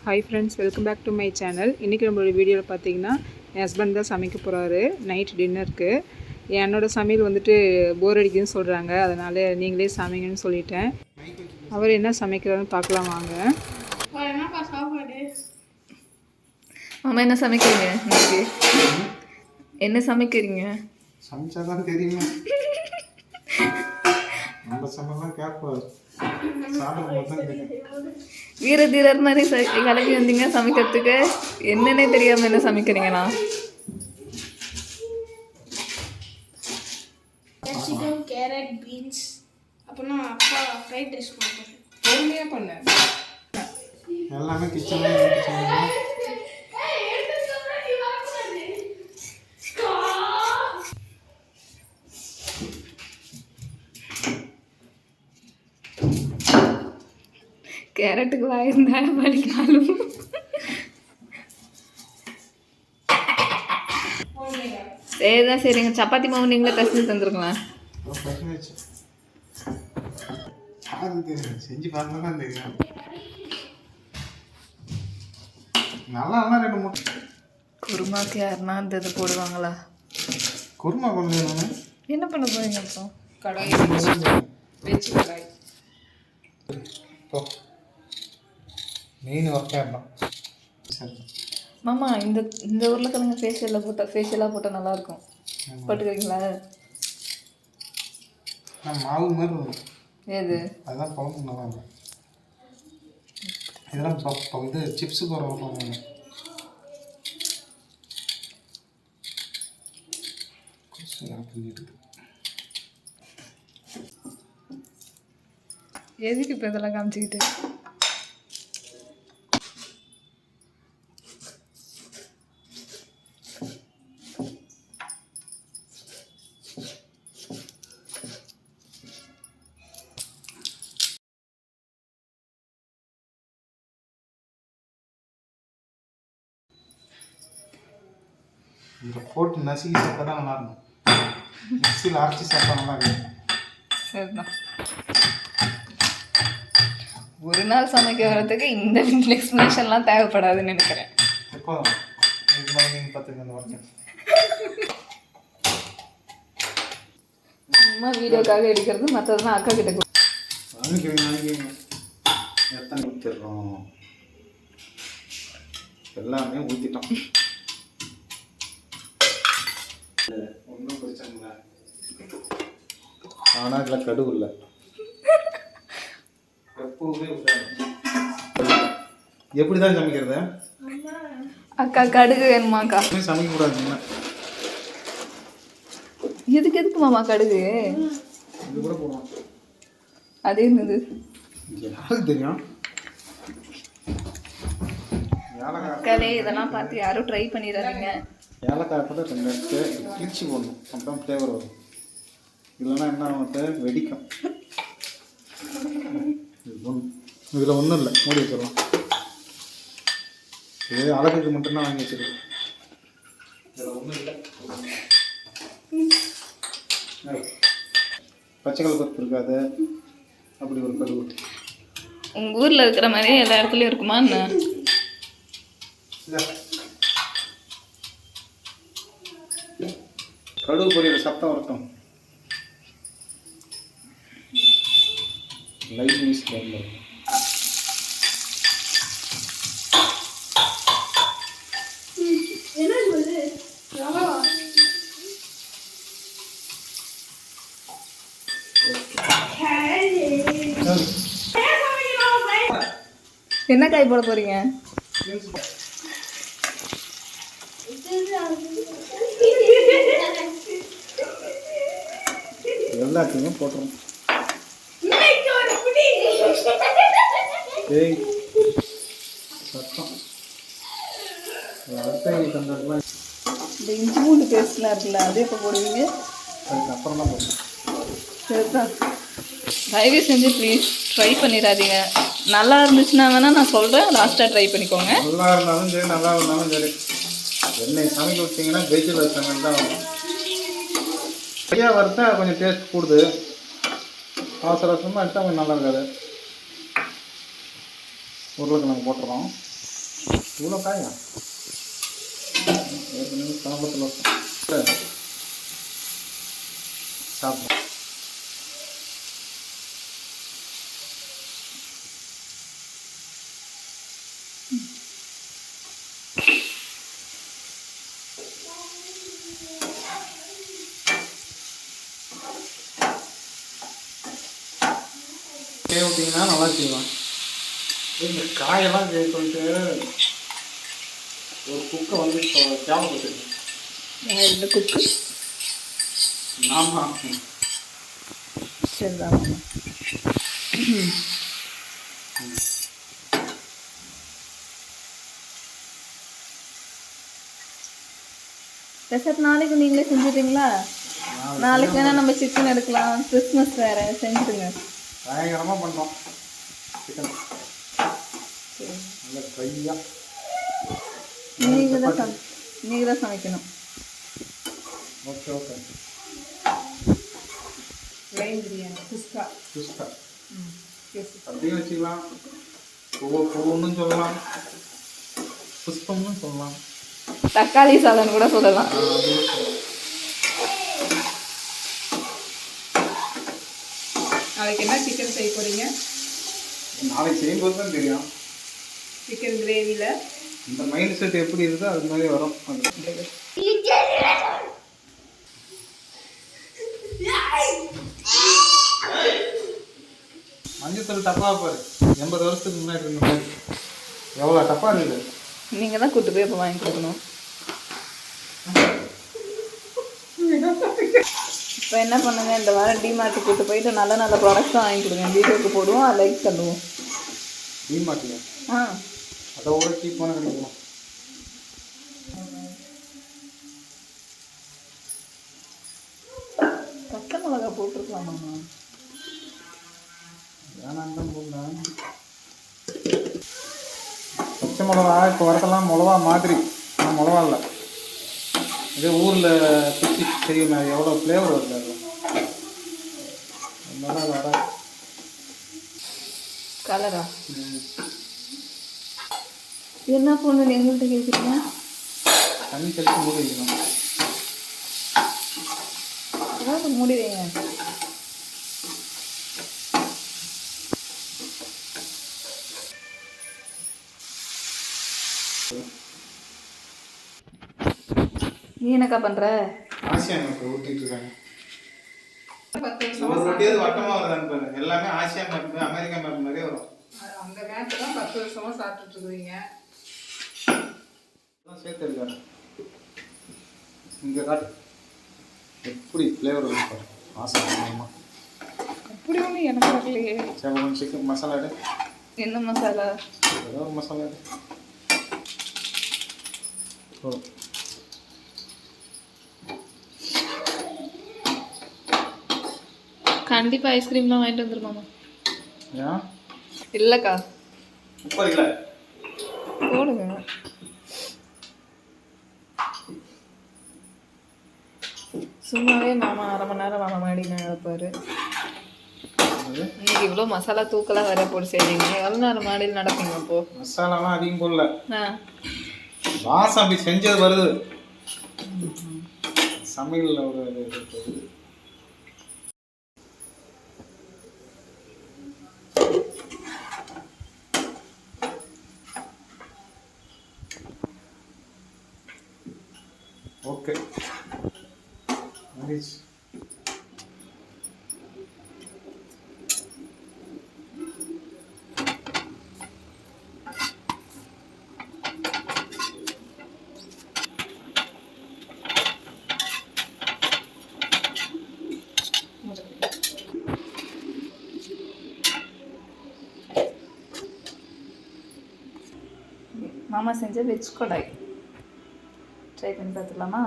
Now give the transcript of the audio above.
Hi friends, welcome back to my channel. இன்றைக்கி நம்மளோட வீடியோவில் பார்த்தீங்கன்னா என் ஹஸ்பண்ட் தான் சமைக்க போகிறாரு நைட் டின்னருக்கு. என்னோடய சமையல் வந்துட்டு போர் அடிக்குதுன்னு சொல்கிறாங்க, அதனால் நீங்களே சமைங்கன்னு சொல்லிட்டேன். அவர் என்ன சமைக்கிறாருன்னு பார்க்கலாம் வாங்க. அம்மா என்ன சமைக்கிறீங்க இன்னைக்கு? என்ன சமைக்கிறீங்க? சமைச்சாதான் தெரியுமா? நம்ம சமையலாம் கேட்பாரு. வீர தீரர் மாதிரி கிளம்பி வந்தீங்க சமைக்கிறதுக்கு. என்னன்னே தெரியாம என்ன சமைக்கிறீங்களா? Capsicum, carrot, beans. அப்பனா அப்பா ஃப்ரைட் ரைஸ் பண்ணுவாங்க. பொறுமையாக பண்ண எல்லாமே கிச்சன்ல கேரட்டுக்கு வாயிருந்தா வலிக்காலும். சரிதான், சரிங்க. சப்பாத்தி மாவு நீங்களே பிசைஞ்சு தந்துருங்களேன். செஞ்சு பார்த்தா தான் தெரியும். நல்லா ரெண்டு மூட்டை குருமாக்கு யாருன்னா இந்த இது போடுவாங்களா? குருமா பண்ணு. என்ன பண்ண போறீங்க அப்புறம்? கடாய் வச்சு கடாய் மெயின் ஒர்க்காக இருந்தான். சரி மாமா, இந்த இந்த உருளைக்கிழங்கு ஃபேஷியலாக போட்டால் நல்லாயிருக்கும். போட்டுக்கிறீங்களா? மாவு மாதிரி இருக்கும். ஏது? அதுதான் குழம்பு நல்லா இருக்கும். இதெல்லாம் இது சிப்ஸு போடுற எதுக்கு இப்போ இதெல்லாம் காமிச்சிக்கிட்டு? இதில் போட்டு நசுக்கி சாப்பிட்டா தான் நல்லா இருக்கும். மிக்சியில் அரைச்சி சாப்பிட்டா நல்லா இருக்கும். சரிதான். ஒரு நாள் சமைக்க வரதுக்கு இந்த எக்ஸ்பிளேஷன்லாம் தேவைப்படாதுன்னு நினைக்கிறேன். எப்போ இது மாதிரி நீங்கள் பார்த்துக்க அந்த ஒர்க்கு சும்மா வீடியோக்காக எடுக்கிறது, மற்றதெல்லாம் அக்கா கிட்ட வாங்கிக்கோங்க. எத்தனை ஊற்றிடுறோம்? எல்லாமே ஊற்றிட்டோம். ஒன்றும் பிரச்சனை இல்லை. ஆனால் இதில் கடுகு இல்லை. எப்பவுமே எப்படி தான் சமைக்கிறது? அக்கா கடுகு வேணுமாக்கா? சமைக்கக்கூடாதுங்க. எதுக்கு மாமா கடுகு? இது கூட போடுவோம். அது என்னது? யாருக்கு தெரியும்? மக்களே, இதெல்லாம் பார்த்து யாரும் ட்ரை பண்ணிடாதீங்க. ஏலக்காய் கூட 2 எடுத்து கிழிச்சி போடணும், அப்புறம் ஃப்ளேவர் வரும். இல்லைன்னா என்ன ஆகும்? வெடிக்கும். இதில் ஒன்றும் இல்லை, மூடி வச்சிடலாம். இது அழகுக்கு மட்டும்தான் வாங்கி வச்சிருக்கேன். இதில் ஒன்றும் இல்லை. பச்சைக்கல் பருப்பு இருக்காது, அப்படி ஒரு கடுகு. உங்கள் ஊரில் இருக்கிற மாதிரியே எல்லா இடத்துலையும் இருக்குமா என்ன? கடுகு பொரியல் சத்தம் வரட்டும். லைட் மியூசிக் டைமில் என்ன காய் போட போறீங்க? எல்லாத்தையுமே போட்டுரும். சத்தம் இந்த இஞ்சி பூண்டு பேஸ்ட்லாம் இருக்குல்ல, அது எப்போ போடுவீங்க? அதுக்கப்புறம் தான் போடுவோம். சரிதான். தயவு செஞ்சு ப்ளீஸ் ட்ரை பண்ணிடாதீங்க. நல்லா இருந்துச்சுன்னா வேணால் நான் சொல்கிறேன், லாஸ்ட்டாக ட்ரை பண்ணிக்கோங்க. நல்லா இருந்தாலும் சரி, நல்லா இருந்தாலும் சரி, என்னை சமைக்க விட்டிங்கன்னா வெஜிடபிள் சமையல் தான் வரும். சரியாக வறுத்தா கொஞ்சம் டேஸ்ட் கூடுது. அவசர அவசரமாக எடுத்தால் கொஞ்சம் நல்லா இருக்காது. உருளைக்கிழங்கு போட்டுறோம். இவ்வளோ காயா ஏற்கனவே சாபத்தில் சாப்பிடும். விட்டிங்கன்னா நல்லா செய்வேன். இந்த காயெல்லாம் சொல்லிட்டு ஒரு குக்கை வந்து தேவைப்பட்டுருக்கு. இந்த குக்கு ஆமாம் சரிதான். ரெசப்ட் நாளைக்கு நீங்களே செஞ்சுட்டீங்களா? நாளைக்கு வேணால் நம்ம சிக்கன் எடுக்கலாம். கிறிஸ்மஸ் வேறு செஞ்சுடுங்க. பயங்கரமாக பண்ணுறோம் சிக்கன் நல்லா ட்ரையாக. நீங்கள் தான் சமைக்கணும். Okay okay. ப்ளைன் பிரியாணி குஸ்கா குஸ்கா எஸ். அப்படியும் வச்சுக்கலாம். பூவுன்னு சொல்லலாம், புஷ்பம்னு சொல்லலாம், தக்காளி சாதம் கூட சொல்லலாம். அப்படியும் சொல்லலாம். நாளைக்கு என்ன சிக்கன் செய்ய போகிறீங்க? நாளைக்கு செய்யும்போது தான் தெரியும். சிக்கன் கிரேவியில் இந்த மைண்ட் செட் எப்படி இருக்கோ அது மாதிரி வரும். அது மஞ்சத்தூள் டப்பா பாரு, 80 வருஷத்துக்கு முன்னாடி இருந்த மாதிரி எவ்வளோ டப்பா இருக்குது. நீங்கள் தான் கூட்டு போய் இப்போ வாங்கி கொடுக்கணும். இப்போ என்ன பண்ணுங்க, இந்த வாரம் டிமார்ட் கூட்டு போயிட்டு நல்ல நல்ல ப்ராடக்ட்ஸ் தான் வாங்கி கொடுங்க. வீடியோக்கு போடுவோம், லைக் பண்ணுவோம். டிமார்ட்ல ஆ அதை கூட சீப்பான கிடைக்கும். பச்சை மிளகா போட்டிருக்கலாமா? வேணாம் தான் போடலாம். பச்சை மிளகா இப்போ வரதெல்லாம் மிளகா மாதிரி, ஆனால் மிளகா இல்லை. இதே ஊரில் பிச்சு செய்யணும். அது எவ்வளோ ஃப்ளேவர் வருது அதில். அதனால அது வராது. கலரா என்ன பொண்ணு எங்கள்கிட்ட கேட்குறீங்க? தண்ணி தெளித்து மூடி வைக்கணும். ஏதாவது மூடி வைங்க. நீ என்னக்கா பண்ற? ஆசியா மேப் ஊற்றிட்டு இருக்காங்க. 10 ஒரு வருஷமா ரொட்டியாவது வட்டமாக வருதான்னு பாருங்க. எல்லாமே ஆசியா மேப், அமெரிக்கா மேப் மாதிரியே வரும். அந்த மேப்பு தான் 10 வருஷமாக சாப்பிட்டுட்டு இருக்கிறீங்க. சேர்த்து இருக்காரு. இங்கே காட்டு எப்படி ஃப்ளேவர் வந்து பாரு. ஆசைமா அப்படி ஒன்றும் எனக்கு வரலையே. சரி, கொஞ்சம் சிக்கன் மசாலா எடு. என்ன மசாலா? ஏதோ ஒரு மசாலா எடு. ஓ கண்டிப்பாக ஐஸ்கிரீம்லாம் வாங்கிட்டு வந்துருமாமா. ஏன் இல்லைக்கா 30 கிலோ போடுங்க. சும்மாவே மாமா அரை மணி நேரம் மாமா மாடி நடப்பார். இன்னைக்கு இவ்வளோ மசாலா தூக்கெல்லாம் வேற போட்டு செய்றீங்க. எவ்வளோ நேரம் மாடியில் நடப்பீங்க அப்போ? மசாலாலாம் அதிகம் போடல. ஆ வாசம் அப்படி செஞ்சது வருது. சமையலில் ஒரு இது இருக்குது. Okay nice. மாமா செஞ்ச வெஜ் கடாய் ட்ரை பண்ணி பார்த்துக்கலாமா?